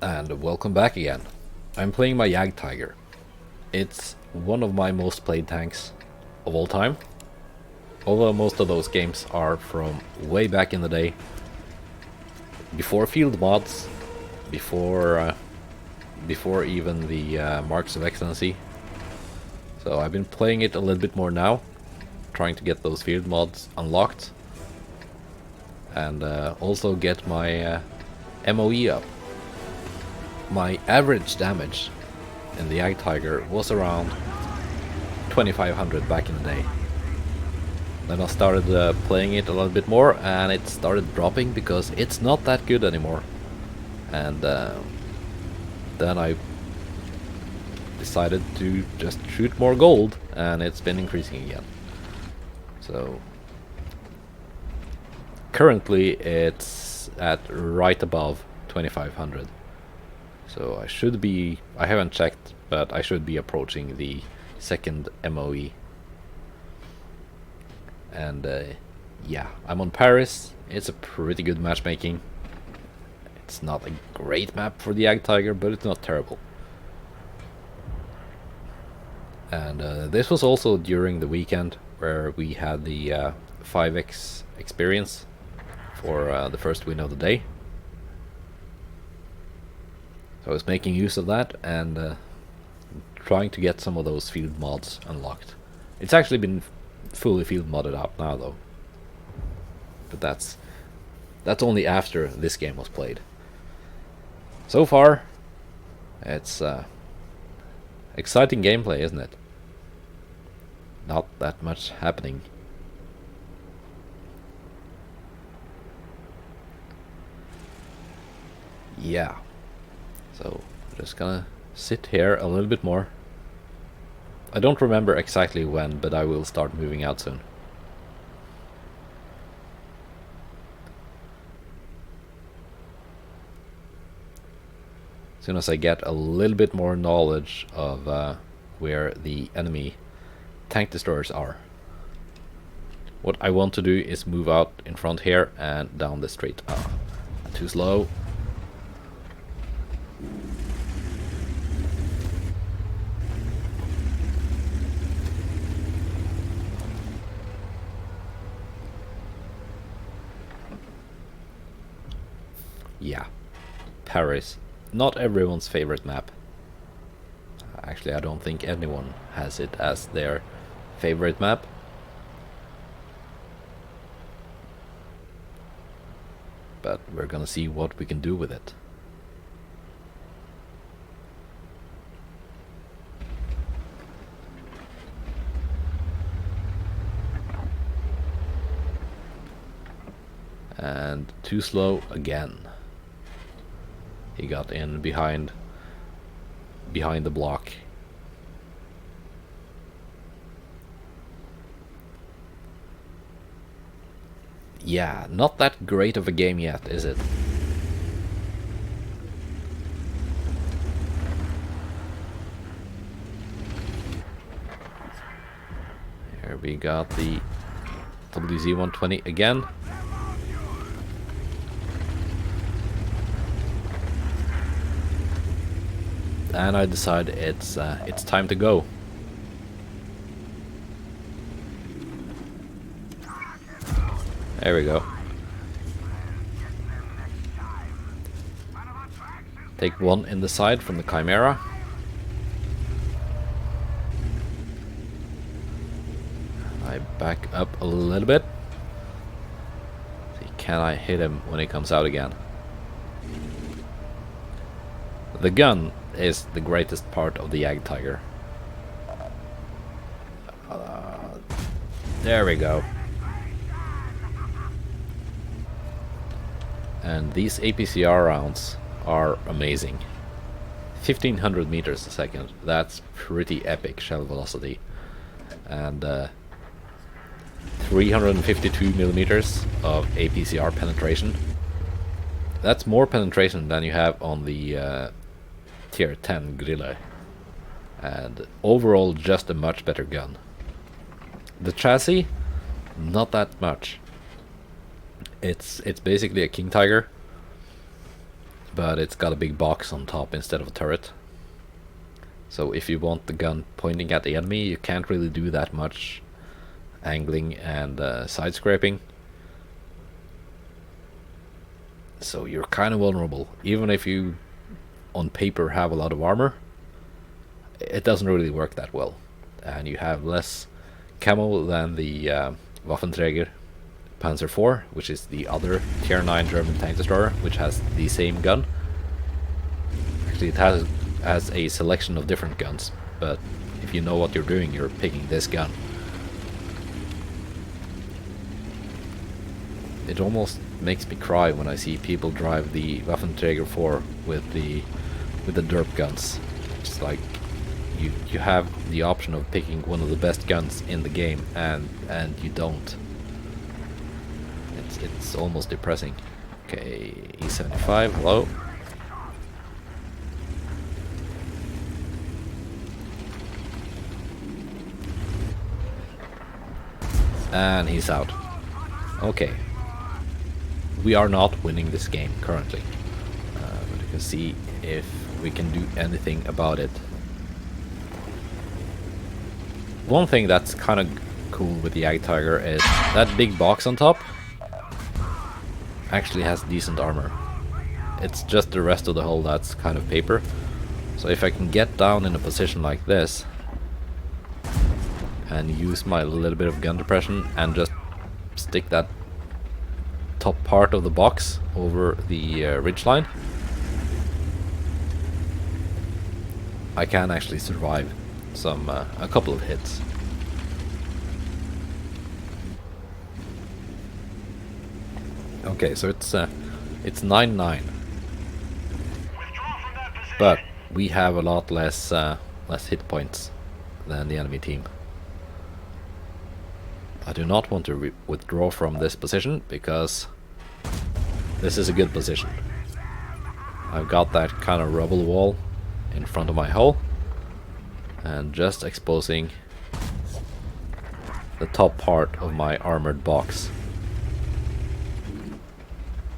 And welcome back again. I'm playing my Jagdtiger. It's one of my most played tanks of all time. Although most of those games are from way back in the day. Before field mods, before even the Marks of Excellency. So I've been playing it a little bit more now, trying to get those field mods unlocked. And also get my MOE up. My average damage in the Jagdtiger was around 2500 back in the day. Then I started playing it a little bit more and it started dropping because it's not that good anymore. And then I decided to just shoot more gold and it's been increasing again. So currently it's at right above 2500. So I haven't checked, but I should be approaching the second MOE. And yeah, I'm on Paris. It's a pretty good matchmaking. It's not a great map for the Jagdtiger, but it's not terrible. And this was also during the weekend where we had the 5x experience for the first win of the day. So I was making use of that and trying to get some of those field mods unlocked. It's actually been fully field modded out now though. But that's only after this game was played. So far, it's exciting gameplay, isn't it? Not that much happening. Yeah. So, just gonna sit here a little bit more. I don't remember exactly when, but I will start moving out soon. As soon as I get a little bit more knowledge of where the enemy tank destroyers are. What I want to do is move out in front here and down the street. Too slow. Yeah, Paris. Not everyone's favorite map. Actually, I don't think anyone has it as their favorite map. But we're gonna see what we can do with it. And too slow again. He got in behind the block. Yeah, not that great of a game yet, is it? Here we got the WZ-120 again. And I decide it's time to go. There we go. Take one in the side from the Chimera. I back up a little bit. See, can I hit him when he comes out again? The gun is the greatest part of the Jagdtiger. There we go. And these APCR rounds are amazing. 1500 meters a second. That's pretty epic shell velocity. And 352 millimeters of APCR penetration. That's more penetration than you have on the Tier 10 Grille, and overall just a much better gun. The chassis, not that much. It's basically a King Tiger but it's got a big box on top instead of a turret. So if you want the gun pointing at the enemy, you can't really do that much angling and side scraping. So you're kind of vulnerable. Even if you on paper have a lot of armor, it doesn't really work that well. And you have less camo than the Waffenträger Panzer IV, which is the other tier 9 German tank destroyer, which has the same gun. Actually, it has a selection of different guns, but if you know what you're doing, you're picking this gun. It almost makes me cry when I see people drive the Waffenträger 4 with the derp guns. It's like you have the option of picking one of the best guns in the game, and you don't. It's almost depressing. Okay, E75, hello. And he's out. Okay. We are not winning this game currently. But you can see if we can do anything about it. One thing that's kind of cool with the Jagdtiger is that big box on top actually has decent armor. It's just the rest of the hull that's kind of paper. So if I can get down in a position like this and use my little bit of gun depression and just stick that top part of the box over the ridgeline, I can actually survive a couple of hits. Okay, so it's 9-9, but we have a lot less hit points than the enemy team. I do not want to withdraw from this position because this is a good position. I've got that kind of rubble wall in front of my hull and just exposing the top part of my armored box.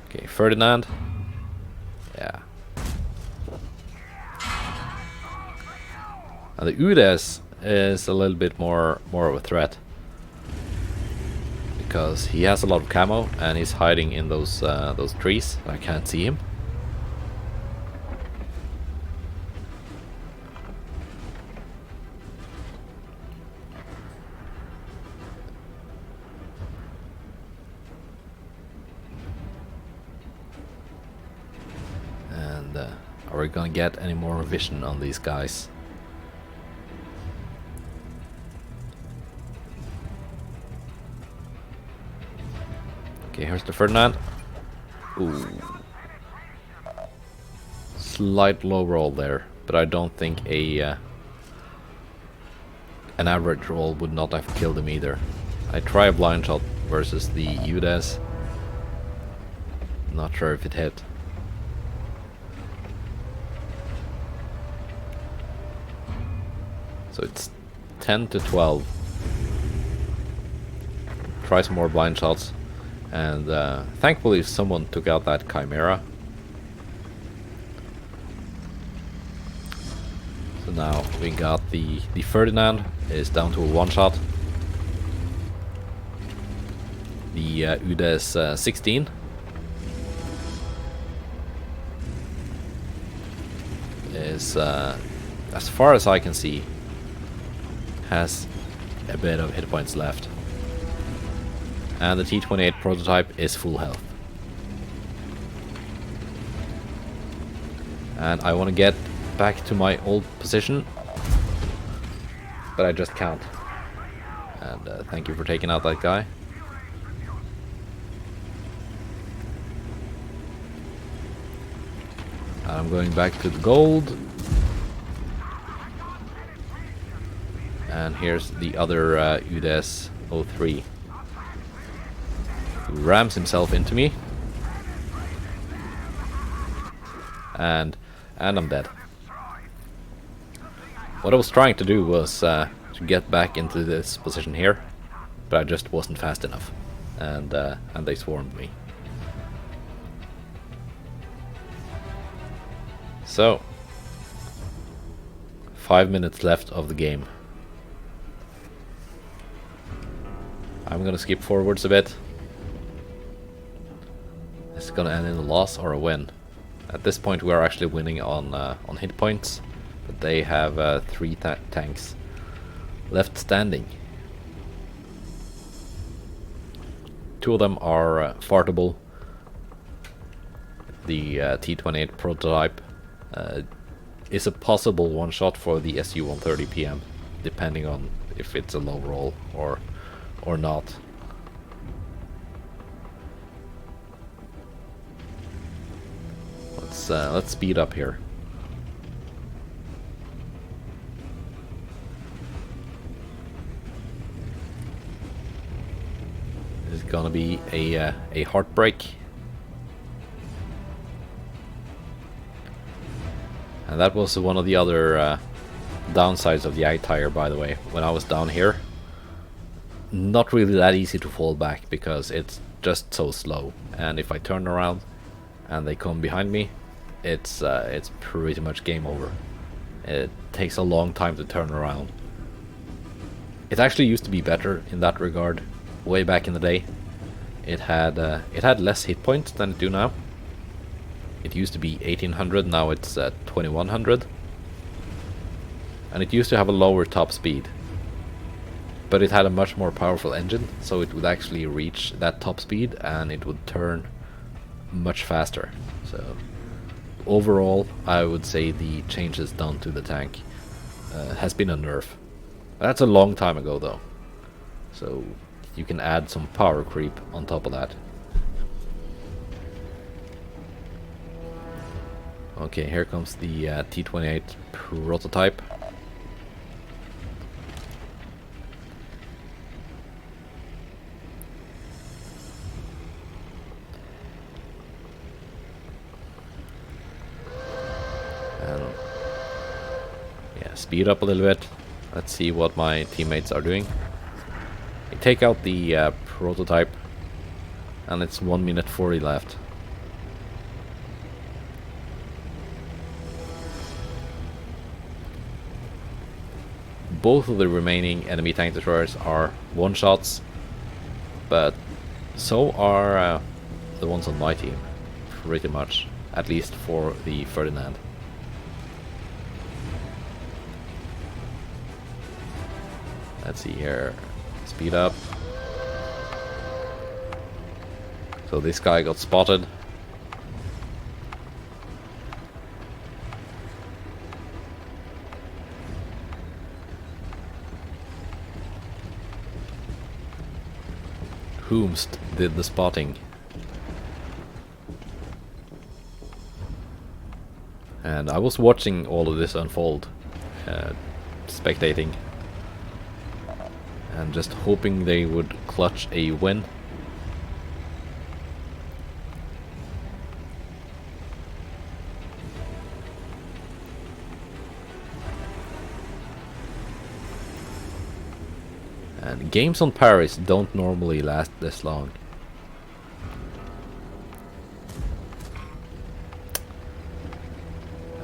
Okay, Ferdinand. Yeah. And the Udes is a little bit more of a threat, because he has a lot of camo and he's hiding in those trees. I can't see him. And are we gonna get any more vision on these guys? Okay, here's the Ferdinand. Ooh. Slight low roll there, but I don't think an average roll would not have killed him either. I try a blind shot versus the Udes. Not sure if it hit. So it's 10-12. Try some more blind shots. And thankfully someone took out that Chimera. So now we got the Ferdinand is down to a one-shot. The Udes 16 is, as far as I can see, has a bit of hit points left. And the T-28 prototype is full health. And I want to get back to my old position, but I just can't. And thank you for taking out that guy. And I'm going back to the gold. And here's the other Udes 03. Who rams himself into me. And I'm dead. What I was trying to do was to get back into this position here, but I just wasn't fast enough, and they swarmed me. So, 5 minutes left of the game. I'm gonna skip forwards a bit. Is it gonna end in a loss or a win? At this point we are actually winning on hit points, but they have 3 tanks left standing. 2 of them are fartable. The T-28 prototype is a possible one-shot for the Su-130 PM, depending on if it's a low roll or not. Let's speed up here. This is gonna be a Heartbreak. And that was one of the other downsides of the Jagdtiger, by the way. When I was down here, not really that easy to fall back because it's just so slow. And if I turn around and they come behind me, it's pretty much game over. It takes a long time to turn around. It actually used to be better in that regard. Way back in the day, it had less hit points than it do now. It used to be 1800, now it's 2100. And it used to have a lower top speed. But it had a much more powerful engine, so it would actually reach that top speed and it would turn much faster. So overall, I would say the changes done to the tank has been a nerf. That's a long time ago though. So you can add some power creep on top of that. Okay, here comes the T-28 prototype. And yeah, speed up a little bit. Let's see what my teammates are doing. I take out the prototype, and it's 1 minute 40 left. Both of the remaining enemy tank destroyers are one-shots, but so are the ones on my team, pretty much, at least for the Ferdinand. Let's see here, speed up. So this guy got spotted. Whomst did the spotting. And I was watching all of this unfold, spectating, and just hoping they would clutch a win. And games on Paris don't normally last this long.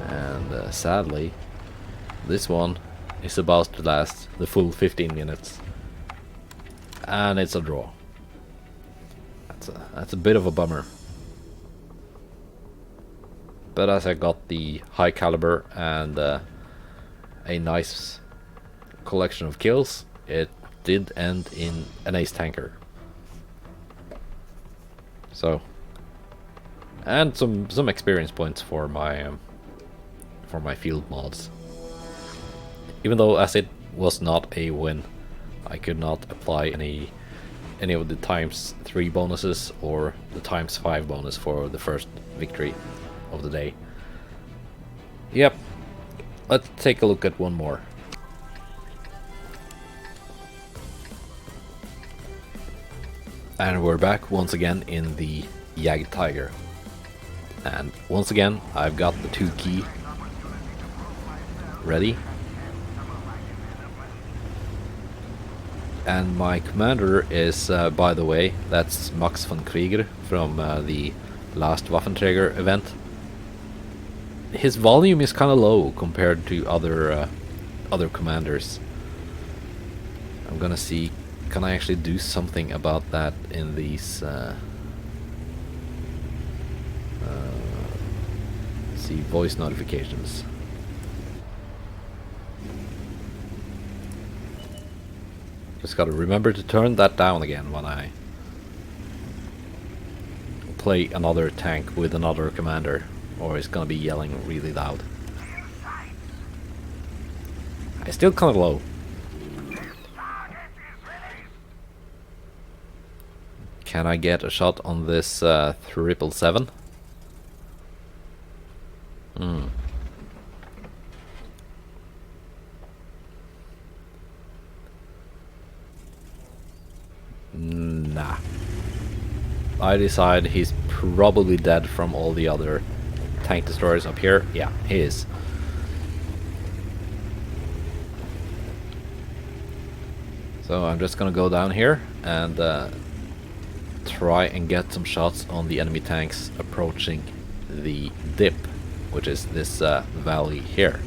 And sadly, this one is about to last the full 15 minutes. And it's a draw. That's a bit of a bummer. But as I got the high caliber and a nice collection of kills, it did end in an ace tanker. So, and some experience points for my field mods. Even though as it was not a win, I could not apply any of the ×3 bonuses or the ×5 bonus for the first victory of the day. Yep, let's take a look at one more. And we're back once again in the Jagdtiger. And once again, I've got the 2 key ready. And my commander is, by the way, that's Max von Krieger from the last Waffenträger event. his volume is kind of low compared to other commanders. I'm gonna see, can I actually do something about that in these see voice notifications. Just gotta remember to turn that down again when I play another tank with another commander, or it's gonna be yelling really loud. It's still kind of low. Can I get a shot on this 777? Nah. I decide he's probably dead from all the other tank destroyers up here. Yeah, he is. So I'm just gonna go down here and try and get some shots on the enemy tanks approaching the dip, which is this valley here.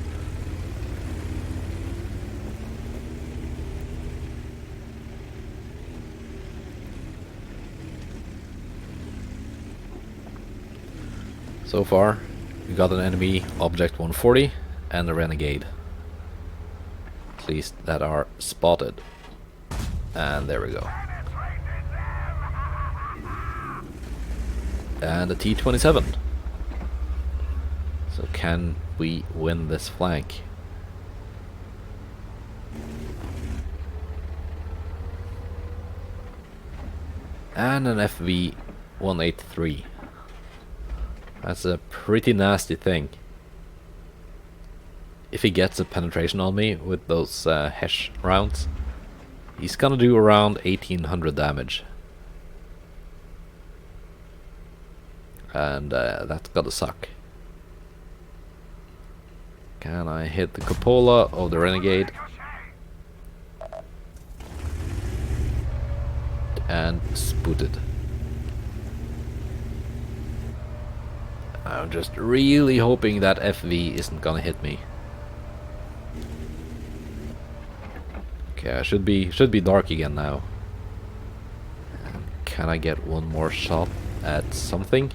So far, we got an enemy object 140 and a renegade. At least that are spotted. And there we go. And a T-27. So can we win this flank? And an FV-183. That's a pretty nasty thing. If he gets a penetration on me with those Hesh rounds, he's gonna do around 1800 damage. And that's gotta suck. Can I hit the cupola of the renegade? And spooted. I'm just really hoping that FV isn't gonna hit me. Okay, I should be dark again now. Can I get one more shot at something?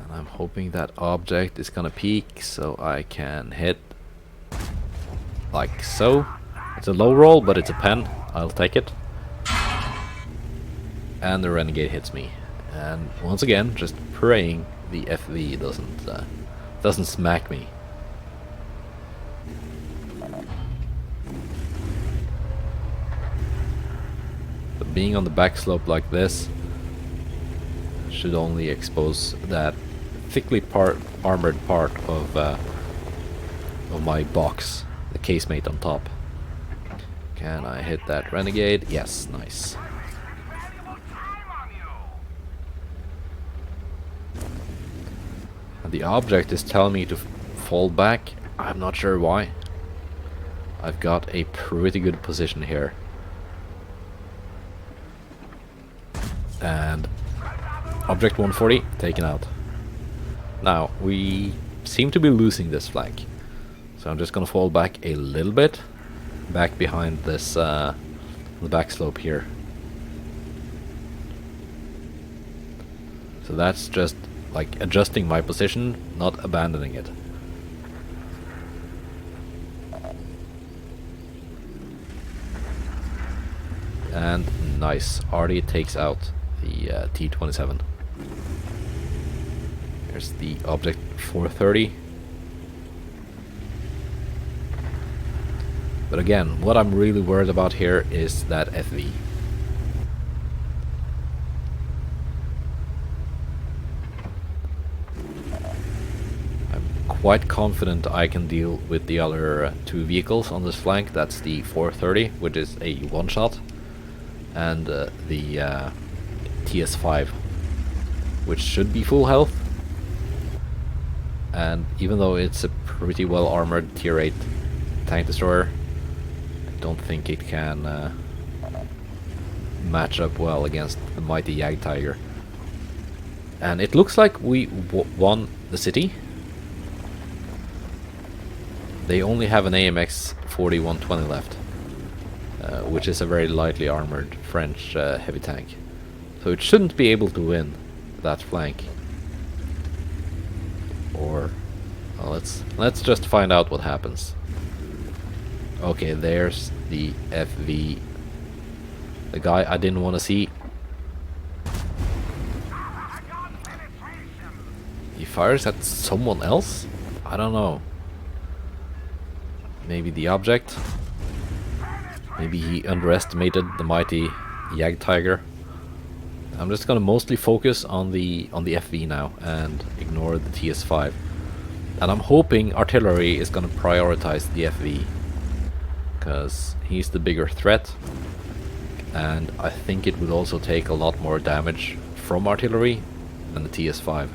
And I'm hoping that object is gonna peek so I can hit like so. It's a low roll, but it's a pen. I'll take it. And the renegade hits me. And once again, just praying the FV doesn't smack me. But being on the back slope like this should only expose that thickly armored part of my box. The casemate on top. Can I hit that renegade? Yes, nice. And the object is telling me to fall back. I'm not sure why. I've got a pretty good position here. And object 140 taken out. Now, we seem to be losing this flank. So I'm just gonna fall back a little bit, back behind this the back slope here. So that's just like adjusting my position, not abandoning it. And nice, already takes out the T-27. Here's the object 430. But again, what I'm really worried about here is that FV. I'm quite confident I can deal with the other two vehicles on this flank. That's the 430, which is a one-shot, and the TS5, which should be full health. And even though it's a pretty well armored tier 8 tank destroyer, don't think it can match up well against the mighty Jagdtiger. And it looks like we won the city. They only have an AMX 4120 left, which is a very lightly armored French heavy tank. So it shouldn't be able to win that flank. Or well, let's just find out what happens. Okay, there's the FV. The guy I didn't want to see. He fires at someone else? I don't know. Maybe the object? Maybe he underestimated the mighty Jagdtiger. I'm just gonna mostly focus on the FV now and ignore the TS5. And I'm hoping artillery is gonna prioritize the FV, because he's the bigger threat, and I think it would also take a lot more damage from artillery than the TS5.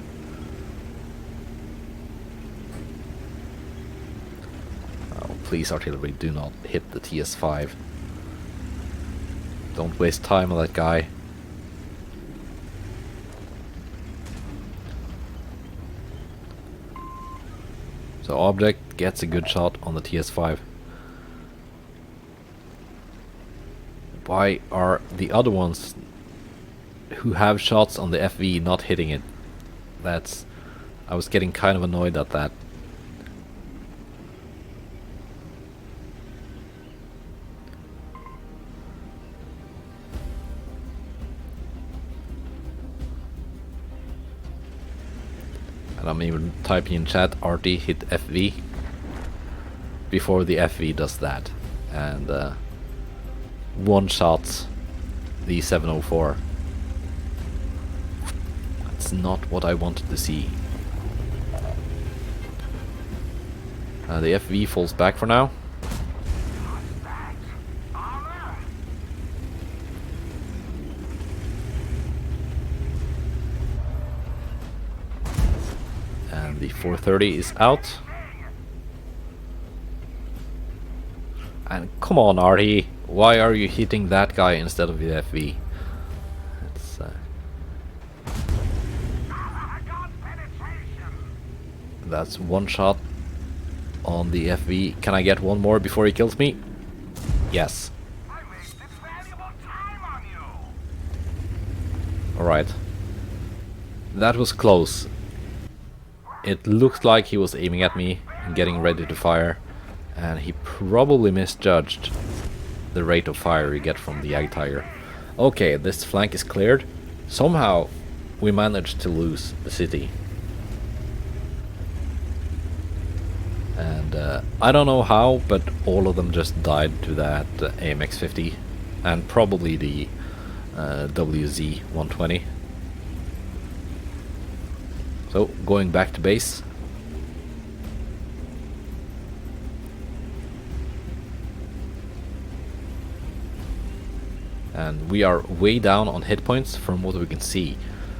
Oh, please artillery, do not hit the TS5. Don't waste time on that guy. So object gets a good shot on the TS5. Why are the other ones who have shots on the FV not hitting it? I was getting kind of annoyed at that. And I'm even typing in chat, RT hit FV, before the FV does that. And one shot the 704. That's not what I wanted to see. The FV falls back for now. And the 430 is out. And come on, RT. Why are you hitting that guy instead of the FV? That's one shot on the FV. Can I get one more before he kills me? Yes. Alright. That was close. It looked like he was aiming at me and getting ready to fire, and he probably misjudged the rate of fire you get from the Jagdtiger. Okay, this flank is cleared. Somehow we managed to lose the city. And I don't know how, but all of them just died to that AMX 50 and probably the WZ 120. So going back to base. And we are way down on hit points from what we can see.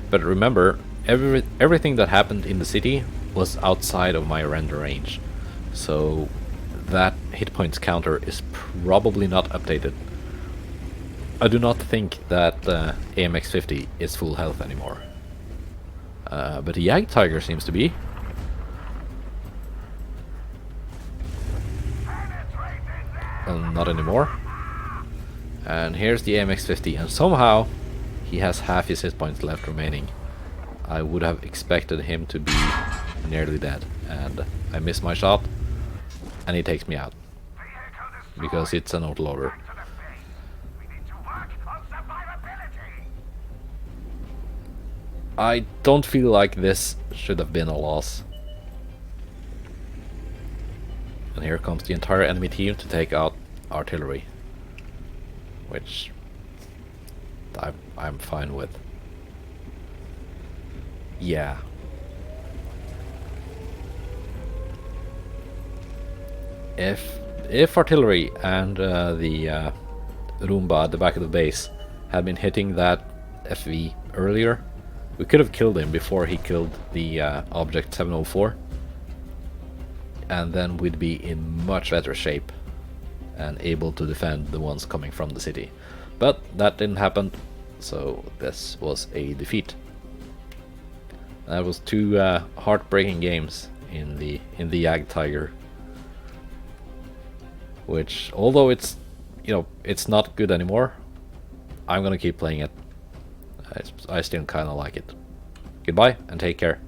But remember, everything that happened in the city was outside of my render range. So that hit points counter is probably not updated. I do not think that AMX 50 is full health anymore. But the Jagdtiger seems to be. Not anymore. And here's the AMX 50, and somehow he has half his hit points left remaining. I would have expected him to be nearly dead, and I miss my shot, and he takes me out because it's an autoloader. I don't feel like this should have been a loss. And here comes the entire enemy team to take out artillery, which I'm fine with. Yeah. If artillery and the Roomba at the back of the base had been hitting that FV earlier, we could have killed him before he killed the object 704, and then we'd be in much better shape and able to defend the ones coming from the city. But that didn't happen, so this was a defeat. That was two heartbreaking games in the Jagdtiger, which, although it's, you know, it's not good anymore, I'm gonna keep playing it. I still kind of like it. Goodbye and take care.